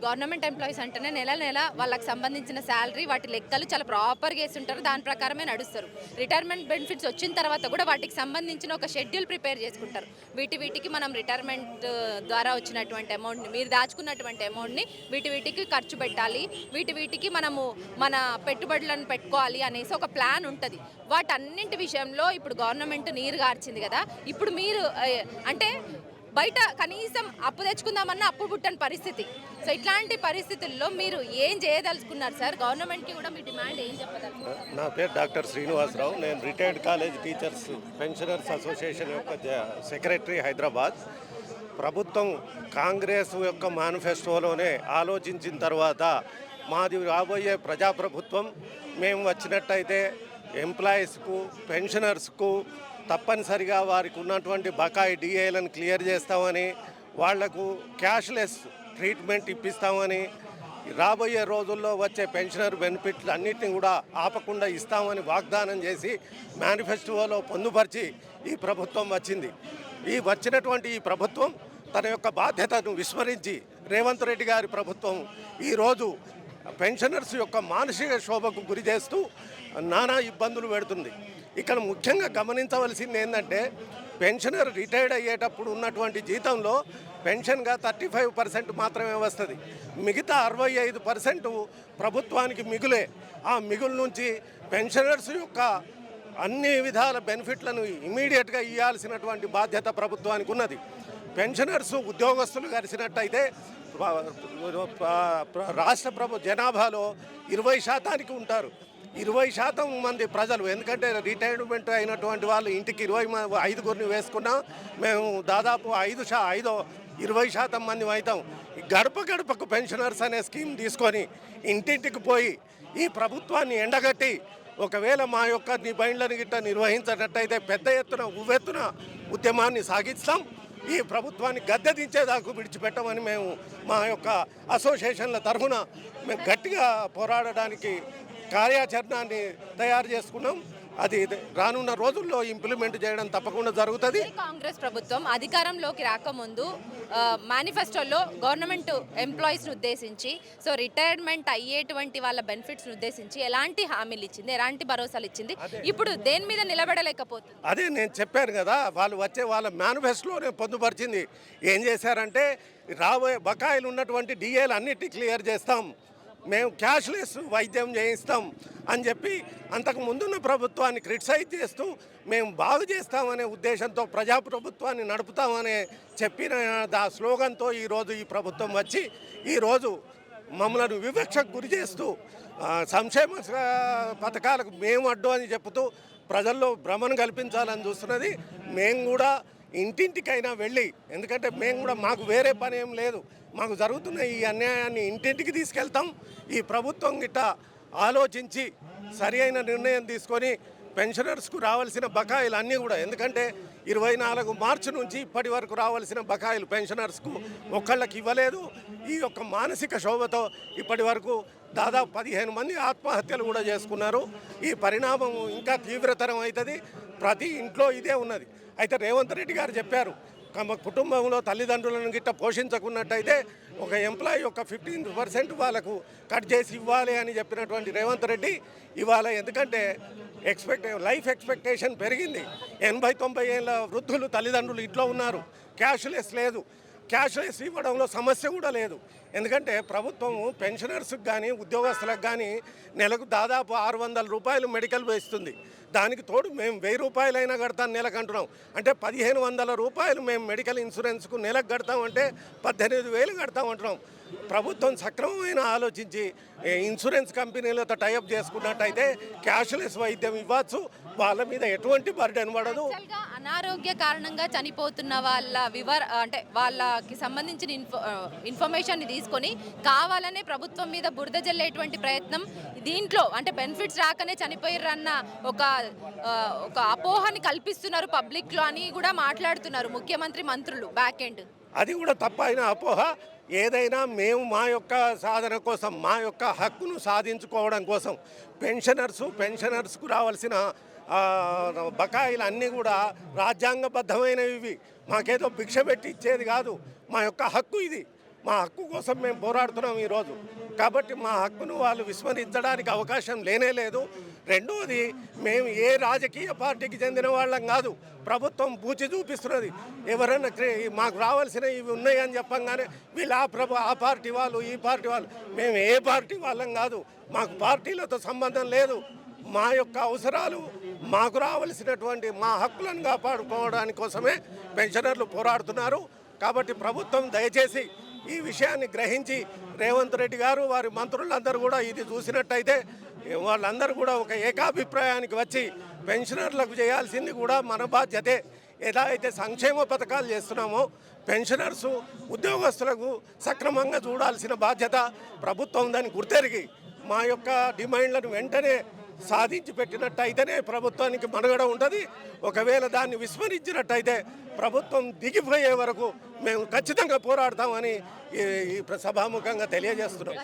Government employees అంటేనే నెల నెల వాళ్ళకి సంబంధించిన శాలరీ వాటి లెక్కలు చాలా ప్రాపర్గా వేస్తుంటారు, దాని ప్రకారమే నడుస్తారు. రిటైర్మెంట్ బెనిఫిట్స్ వచ్చిన తర్వాత కూడా వాటికి సంబంధించిన ఒక షెడ్యూల్ ప్రిపేర్ చేసుకుంటారు. వీటికి మనం రిటైర్మెంట్ ద్వారా వచ్చినటువంటి అమౌంట్ని, మీరు దాచుకున్నటువంటి అమౌంట్ని వీటికి ఖర్చు పెట్టాలి, వీటికి మనము మన పెట్టుబడులను పెట్టుకోవాలి అనేసి ఒక ప్లాన్ ఉంటుంది. వాటన్నింటి విషయంలో ఇప్పుడు గవర్నమెంట్ నీరు గార్చింది కదా. ఇప్పుడు మీరు అంటే బయట కనీసం అప్పు తెచ్చుకుందామన్నా అప్పు పుట్టని పరిస్థితి. సో ఇట్లాంటి పరిస్థితుల్లో మీరు ఏం చేయదలుచుకున్నారు సార్? గవర్నమెంట్కి కూడా మీ డిమాండ్ ఏం చెప్పదలుచుకున్నారు? నా పేరు డాక్టర్ శ్రీనివాసరావు. నేను retired college teachers pensioners association యొక్క సెక్రటరీ, హైదరాబాద్. ప్రభుత్వం కాంగ్రెస్ యొక్క మేనిఫెస్టోలోనే ఆలోచించిన తర్వాత మాది రాబోయే ప్రజాప్రభుత్వం, మేము వచ్చినట్టయితే ఎంప్లాయీస్కు, పెన్షనర్స్కు తప్పనిసరిగా వారికి ఉన్నటువంటి బకాయి డిఏలను క్లియర్ చేస్తామని, వాళ్లకు క్యాష్లెస్ ట్రీట్మెంట్ ఇప్పిస్తామని, రాబోయే రోజుల్లో వచ్చే పెన్షనర్ బెనిఫిట్లు అన్నిటిని కూడా ఆపకుండా ఇస్తామని వాగ్దానం చేసి మేనిఫెస్టోలో పొందుపరిచి ఈ ప్రభుత్వం వచ్చింది. వచ్చినటువంటి ఈ ప్రభుత్వం తన యొక్క బాధ్యతను విస్మరించి రేవంత్ రెడ్డి గారి ప్రభుత్వం ఈరోజు పెన్షనర్స్ యొక్క మానసిక శోభకు గురి చేస్తూ నానా ఇబ్బందులు పెడుతుంది. ఇక్కడ ముఖ్యంగా గమనించవలసింది ఏంటంటే, పెన్షనర్ రిటైర్డ్ అయ్యేటప్పుడు ఉన్నటువంటి జీతంలో పెన్షన్గా 35% మాత్రమే వస్తుంది. మిగతా 65% ప్రభుత్వానికి మిగులే. ఆ మిగులు నుంచి పెన్షనర్స్ యొక్క అన్ని విధాల బెనిఫిట్లను ఇమీడియట్గా ఇవ్వాల్సినటువంటి బాధ్యత ప్రభుత్వానికి ఉన్నది. పెన్షనర్స్ ఉద్యోగస్తులు కలిసినట్టయితే రాష్ట్ర జనాభాలో 20% ఉంటారు. 20% మంది ప్రజలు, ఎందుకంటే రిటైర్మెంట్ అయినటువంటి వాళ్ళు ఇంటికి 25 వేసుకున్నా మేము దాదాపు 20% మంది అవుతాం. గడప గడపకు పెన్షనర్స్ అనే స్కీమ్ తీసుకొని ఇంటింటికి పోయి ఈ ప్రభుత్వాన్ని ఎండగట్టి, ఒకవేళ మా యొక్క నిబంధనలను గిట్ట నిర్వహించినట్టయితే పెద్ద ఎత్తున ఉవ్వెత్తున ఉద్యమాన్ని సాగిస్తాం. ఈ ప్రభుత్వాన్ని గద్దె దించేదాకా విడిచిపెట్టమని మేము మా యొక్క అసోసియేషన్ల తరఫున మేము గట్టిగా పోరాడడానికి కార్యాచరణాన్ని తయారు చేసుకున్నాం. అది రానున్న రోజుల్లో ఇంప్లిమెంట్ చేయడం తప్పకుండా జరుగుతుంది. కాంగ్రెస్ ప్రభుత్వం అధికారంలోకి రాకముందు మేనిఫెస్టోలో గవర్నమెంట్ ఎంప్లాయీస్ని ఉద్దేశించి, సో రిటైర్మెంట్ అయ్యేటువంటి వాళ్ళ బెనిఫిట్స్ని ఉద్దేశించి ఎలాంటి హామీలు ఇచ్చింది, ఎలాంటి భరోసాలు ఇచ్చింది? ఇప్పుడు దేని మీద నిలబడలేకపోతుంది? అదే నేను చెప్పాను కదా, వాళ్ళ మేనిఫెస్టోలోనే పొందుపరిచింది. ఏం చేశారంటే, రాబోయే బకాయిలు ఉన్నటువంటి డిఏలు అన్నిటి క్లియర్ చేస్తాం, మేము క్యాష్లెస్ వైద్యం చేయిస్తాం అని చెప్పి అంతకు ముందున్న ప్రభుత్వాన్ని క్రిటిసైజ్ చేస్తూ మేము బాగు చేస్తామనే ఉద్దేశంతో ప్రజాప్రభుత్వాన్ని నడుపుతామనే చెప్పిన స్లోగన్తో ఈరోజు ఈ ప్రభుత్వం వచ్చి ఈరోజు మమ్మల్ని వివక్షకు గురి చేస్తూ సంక్షేమ పథకాలకు మేము అడ్డు అని చెప్తూ ప్రజల్లో భ్రమను కల్పించాలని చూస్తున్నది. మేము కూడా ఇంటింటికైనా వెళ్ళి, ఎందుకంటే మేము కూడా మాకు వేరే పని ఏం లేదు, మాకు జరుగుతున్న ఈ అన్యాయాన్ని ఇంటింటికి తీసుకెళ్తాం. ఈ ప్రభుత్వం గిట్ట ఆలోచించి సరి అయిన నిర్ణయం తీసుకొని పెన్షనర్స్కు రావాల్సిన బకాయిలు అన్నీ కూడా, ఎందుకంటే 24 మార్చి నుంచి ఇప్పటి వరకు రావాల్సిన బకాయిలు పెన్షనర్స్కు ఒక్కళ్ళకి ఇవ్వలేదు. ఈ యొక్క మానసిక శోభతో ఇప్పటి వరకు దాదాపు 15 మంది ఆత్మహత్యలు కూడా చేసుకున్నారు. ఈ పరిణామం ఇంకా తీవ్రతరం అవుతుంది. ప్రతి ఇంట్లో ఇదే ఉన్నది. అయితే రేవంత్ రెడ్డి గారు చెప్పారు, కుటుంబంలో తల్లిదండ్రులను గిట్ట పోషించకున్నట్టయితే ఒక ఎంప్లాయీ యొక్క 15% వాళ్ళకు కట్ చేసి ఇవ్వాలి అని చెప్పినటువంటి రేవంత్ రెడ్డి ఇవాళ, ఎందుకంటే లైఫ్ ఎక్స్పెక్టేషన్ పెరిగింది. 80-90 ఏళ్ళ వృద్ధులు తల్లిదండ్రులు ఇంట్లో ఉన్నారు. క్యాష్లెస్ లేదు. క్యాష్లెస్ ఇవ్వడంలో సమస్య కూడా లేదు. ఎందుకంటే ప్రభుత్వం పెన్షనర్స్కి కానీ ఉద్యోగస్తులకు కానీ నెలకు దాదాపు 600 రూపాయలు మెడికల్ వేస్తుంది. దానికి తోడు మేము 1000 రూపాయలైనా కడతాం నెలకు అంటున్నాం. అంటే 1500 రూపాయలు మేము మెడికల్ ఇన్సూరెన్స్కు నెలకు కడతామంటే 18,000 కడతామంటున్నాం. ప్రభుత్వం సక్రమమైన ఆలోచించి ఇన్సూరెన్స్ కంపెనీలతో టైఅప్ చేసుకున్నట్టయితే క్యాష్లెస్ వైద్యం ఇవ్వచ్చు. వాళ్ళ మీద ఎటువంటి బర్డెన్ పడదు. అనారోగ్య కారణంగా చనిపోతున్న వాళ్ళ అంటే వాళ్ళకి సంబంధించిన ఇన్ఫర్మేషన్ని తీసుకొని కావాలనే ప్రభుత్వం మీద బురద జల్లేటువంటి ప్రయత్నం, దీంట్లో అంటే బెనిఫిట్స్ రాకనే చనిపోయారన్న ఒక అపోహని కల్పిస్తున్నారు పబ్లిక్లో అని కూడా మాట్లాడుతున్నారు ముఖ్యమంత్రి, మంత్రులు. బ్యాక్ ఎండ్ అది కూడా తప్పైన అపోహ. ఏదైనా మేము మా యొక్క సాధన కోసం, మా యొక్క హక్కును సాధించుకోవడం కోసం పెన్షనర్స్కు రావాల్సిన బకాయిలు అన్నీ కూడా రాజ్యాంగబద్ధమైనవి. మాకేదో భిక్ష పెట్టి ఇచ్చేది కాదు. మా యొక్క హక్కు ఇది. మా హక్కు కోసం మేము పోరాడుతున్నాం ఈరోజు. కాబట్టి మా హక్కును వాళ్ళు విస్మరించడానికి అవకాశం లేనే లేదు. రెండోది, మేము ఏ రాజకీయ పార్టీకి చెందిన వాళ్ళం కాదు. ప్రభుత్వం పూచి చూపిస్తున్నది. ఎవరైనా మాకు రావాల్సిన ఇవి ఉన్నాయని చెప్పంగానే వీళ్ళు ఆ పార్టీ వాళ్ళు, ఈ పార్టీ వాళ్ళు. మేము ఏ పార్టీ వాళ్ళం కాదు. మాకు పార్టీలతో సంబంధం లేదు. మా యొక్క అవసరాలు, మాకు రావాల్సినటువంటి మా హక్కులను కాపాడుకోవడానికి కోసమే పెన్షనర్లు పోరాడుతున్నారు. కాబట్టి ప్రభుత్వం దయచేసి ఈ విషయాన్ని గ్రహించి రేవంత్ రెడ్డి గారు వారి మంత్రులందరూ కూడా ఇది చూసినట్టయితే వాళ్ళందరూ కూడా ఒక ఏకాభిప్రాయానికి వచ్చి పెన్షనర్లకు చేయాల్సింది కూడా మన బాధ్యతే. ఎలా అయితే సంక్షేమ పథకాలు చేస్తున్నామో పెన్షనర్సు ఉద్యోగస్తులకు సక్రమంగా చూడాల్సిన బాధ్యత ప్రభుత్వం దాన్ని గుర్తెరిగి మా యొక్క డిమాండ్లను వెంటనే సాధించి పెట్టినట్టయితేనే ప్రభుత్వానికి మనుగడ ఉంటుంది. ఒకవేళ దాన్ని విస్మరించినట్టయితే ప్రభుత్వం దిగిపోయే వరకు మేము ఖచ్చితంగా పోరాడతామని ఈ సభాముఖంగా తెలియజేస్తున్నాం.